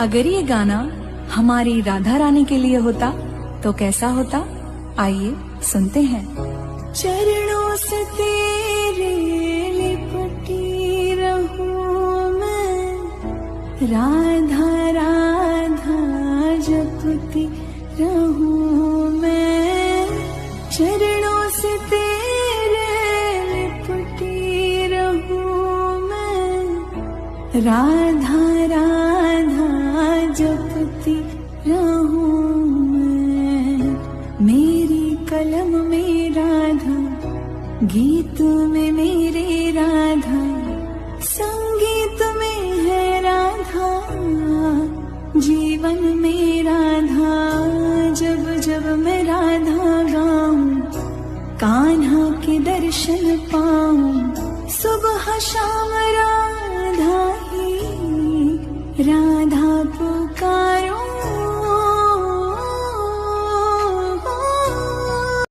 अगर ये गाना हमारी राधा रानी के लिए होता तो कैसा होता, आइए सुनते हैं। चरणों से तेरे लिपटी रहूं मैं, राधा राधा जपती रहूं मैं। चरणों से तेरे लिपटी रहूं मैं, राधा राधा जपती रहूं मैं। मेरी कलम में राधा, गीत में मेरे राधा, संगीत में है राधा, जीवन में राधा। जब जब मैं राधा गाऊं, कान्हा के दर्शन पाऊं, सुबह शाम